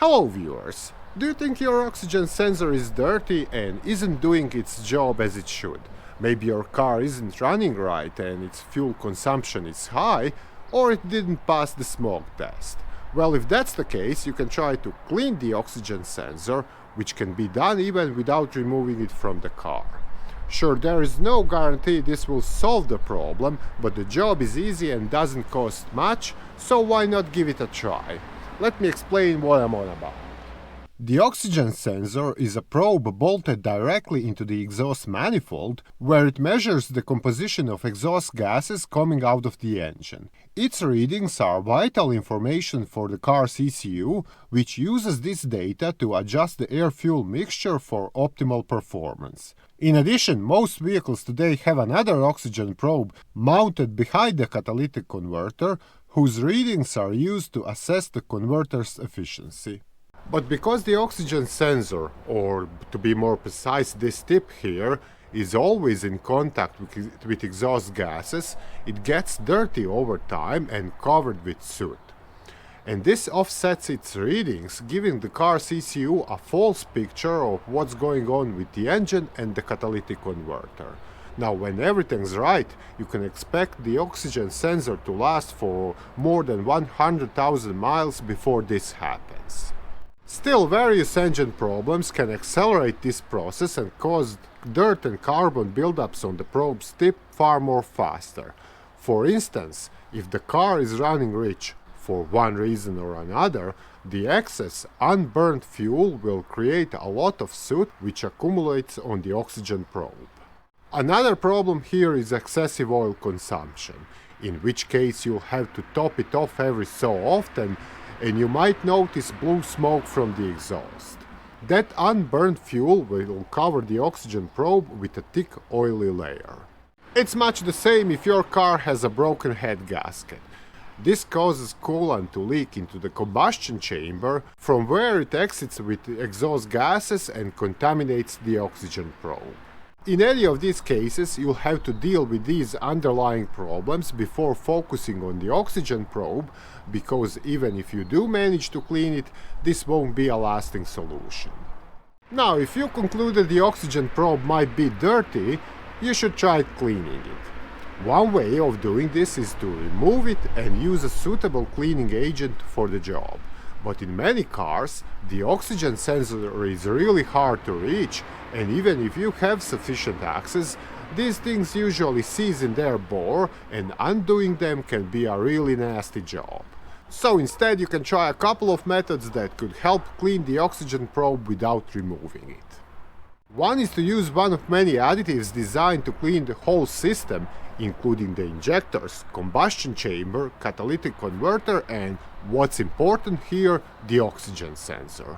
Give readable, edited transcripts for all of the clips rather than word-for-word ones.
Hello viewers! Do you think your oxygen sensor is dirty and isn't doing its job as it should? Maybe your car isn't running right and its fuel consumption is high, or it didn't pass the smoke test. Well, if that's the case, you can try to clean the oxygen sensor, which can be done even without removing it from the car. Sure, there is no guarantee this will solve the problem, but the job is easy and doesn't cost much, so why not give it a try? Let me explain what I'm on about. The oxygen sensor is a probe bolted directly into the exhaust manifold, where it measures the composition of exhaust gases coming out of the engine. Its readings are vital information for the car's ECU, which uses this data to adjust the air-fuel mixture for optimal performance. In addition, most vehicles today have another oxygen probe mounted behind the catalytic converter, whose readings are used to assess the converter's efficiency. But because the oxygen sensor, or to be more precise this tip here, is always in contact with exhaust gases, it gets dirty over time and covered with soot. And this offsets its readings, giving the car's ECU a false picture of what's going on with the engine and the catalytic converter. Now, when everything's right, you can expect the oxygen sensor to last for more than 100,000 miles before this happens. Still, various engine problems can accelerate this process and cause dirt and carbon buildups on the probe's tip far more faster. For instance, if the car is running rich for one reason or another, the excess unburned fuel will create a lot of soot which accumulates on the oxygen probe. Another problem here is excessive oil consumption, in which case you'll have to top it off every so often, and you might notice blue smoke from the exhaust. That unburned fuel will cover the oxygen probe with a thick oily layer. It's much the same if your car has a broken head gasket. This causes coolant to leak into the combustion chamber, from where it exits with exhaust gases and contaminates the oxygen probe. In any of these cases, you'll have to deal with these underlying problems before focusing on the oxygen probe, because even if you do manage to clean it, this won't be a lasting solution. Now, if you concluded the oxygen probe might be dirty, you should try cleaning it. One way of doing this is to remove it and use a suitable cleaning agent for the job. But in many cars, the oxygen sensor is really hard to reach, and even if you have sufficient access, these things usually seize in their bore, and undoing them can be a really nasty job. So instead, you can try a couple of methods that could help clean the oxygen probe without removing it. One is to use one of many additives designed to clean the whole system, including the injectors, combustion chamber, catalytic converter, and, what's important here, the oxygen sensor.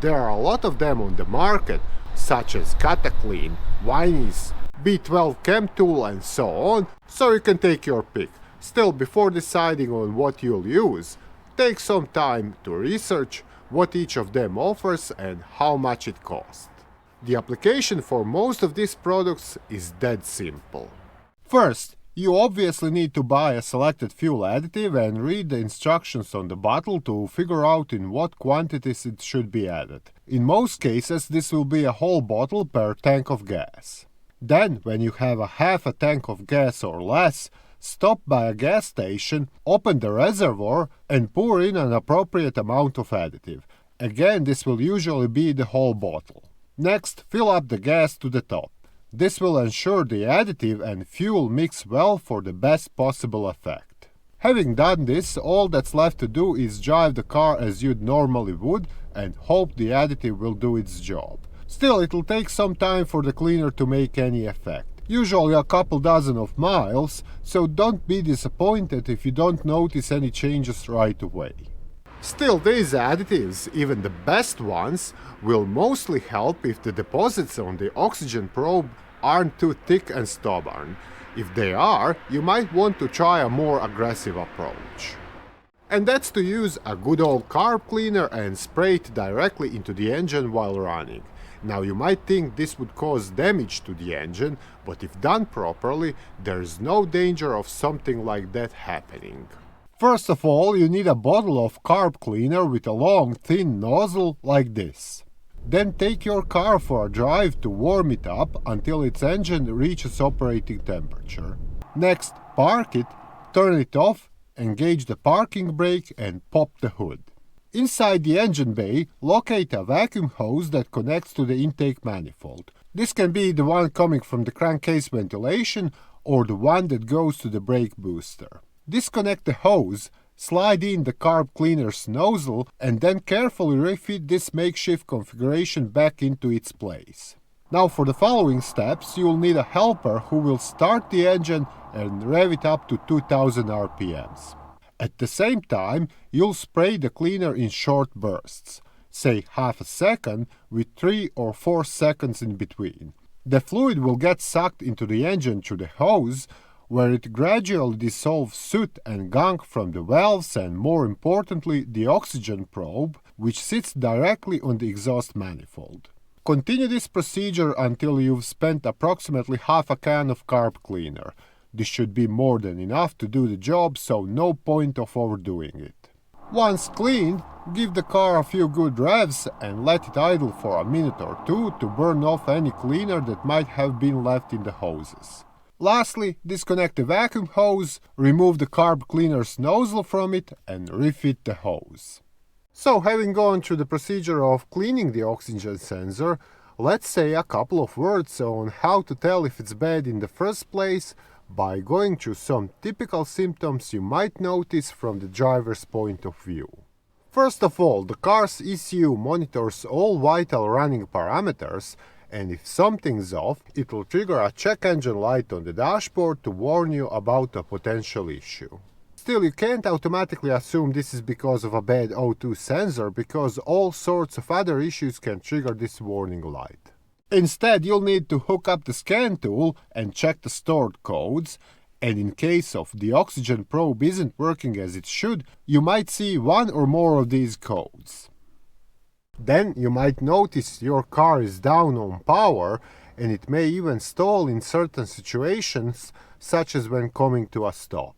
There are a lot of them on the market, such as Cataclean, Winy's, B12 Chem Tool, and so on, so you can take your pick. Still, before deciding on what you'll use, take some time to research what each of them offers and how much it costs. The application for most of these products is dead simple. First, you obviously need to buy a selected fuel additive and read the instructions on the bottle to figure out in what quantities it should be added. In most cases, this will be a whole bottle per tank of gas. Then, when you have a half a tank of gas or less, stop by a gas station, open the reservoir, and pour in an appropriate amount of additive. Again, this will usually be the whole bottle. Next, fill up the gas to the top. This will ensure the additive and fuel mix well for the best possible effect. Having done this, all that's left to do is drive the car as you'd normally would and hope the additive will do its job. Still, it'll take some time for the cleaner to make any effect. Usually a couple dozen of miles, so don't be disappointed if you don't notice any changes right away. Still, these additives, even the best ones, will mostly help if the deposits on the oxygen probe aren't too thick and stubborn. If they are, you might want to try a more aggressive approach. And that's to use a good old carb cleaner and spray it directly into the engine while running. Now, you might think this would cause damage to the engine, but if done properly, there's no danger of something like that happening. First of all, you need a bottle of carb cleaner with a long, thin nozzle like this. Then take your car for a drive to warm it up until its engine reaches operating temperature. Next, park it, turn it off, engage the parking brake and pop the hood. Inside the engine bay, locate a vacuum hose that connects to the intake manifold. This can be the one coming from the crankcase ventilation or the one that goes to the brake booster. Disconnect the hose, slide in the carb cleaner's nozzle, and then carefully refit this makeshift configuration back into its place. Now for the following steps, you'll need a helper who will start the engine and rev it up to 2000 RPMs. At the same time, you'll spray the cleaner in short bursts, say half a second with 3 or 4 seconds in between. The fluid will get sucked into the engine through the hose, where it gradually dissolves soot and gunk from the valves and, more importantly, the oxygen probe, which sits directly on the exhaust manifold. Continue this procedure until you've spent approximately half a can of carb cleaner. This should be more than enough to do the job, so no point of overdoing it. Once cleaned, give the car a few good revs and let it idle for a minute or two to burn off any cleaner that might have been left in the hoses. Lastly, disconnect the vacuum hose, remove the carb cleaner's nozzle from it, and refit the hose. So, having gone through the procedure of cleaning the oxygen sensor, let's say a couple of words on how to tell if it's bad in the first place by going through some typical symptoms you might notice from the driver's point of view. First of all, the car's ECU monitors all vital running parameters, and if something's off, it will trigger a check engine light on the dashboard to warn you about a potential issue. Still, you can't automatically assume this is because of a bad O2 sensor, because all sorts of other issues can trigger this warning light. Instead, you'll need to hook up the scan tool and check the stored codes, and in case of the oxygen probe isn't working as it should, you might see one or more of these codes. Then you might notice your car is down on power, and it may even stall in certain situations, such as when coming to a stop.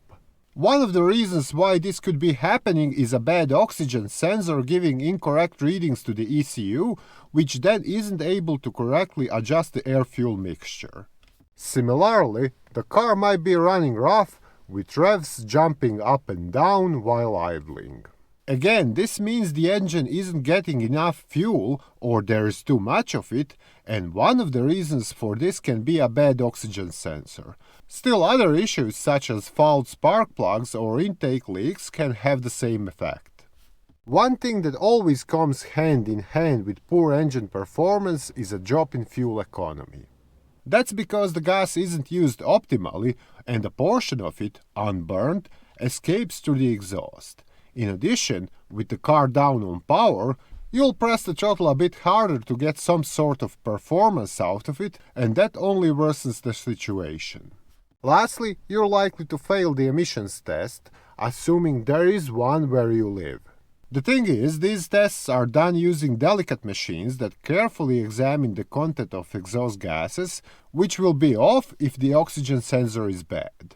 One of the reasons why this could be happening is a bad oxygen sensor giving incorrect readings to the ECU, which then isn't able to correctly adjust the air-fuel mixture. Similarly, the car might be running rough, with revs jumping up and down while idling. Again, this means the engine isn't getting enough fuel or there is too much of it, and one of the reasons for this can be a bad oxygen sensor. Still, other issues such as fouled spark plugs or intake leaks can have the same effect. One thing that always comes hand in hand with poor engine performance is a drop in fuel economy. That's because the gas isn't used optimally and a portion of it, unburned, escapes through the exhaust. In addition, with the car down on power, you'll press the throttle a bit harder to get some sort of performance out of it, and that only worsens the situation. Lastly, you're likely to fail the emissions test, assuming there is one where you live. The thing is, these tests are done using delicate machines that carefully examine the content of exhaust gases, which will be off if the oxygen sensor is bad.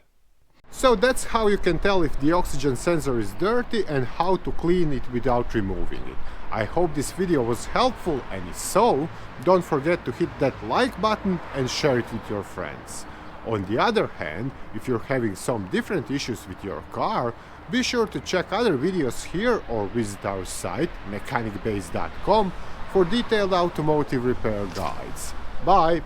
So that's how you can tell if the oxygen sensor is dirty and how to clean it without removing it. I hope this video was helpful, and if so, don't forget to hit that like button and share it with your friends. On the other hand, if you're having some different issues with your car, be sure to check other videos here or visit our site mechanicbase.com for detailed automotive repair guides. Bye!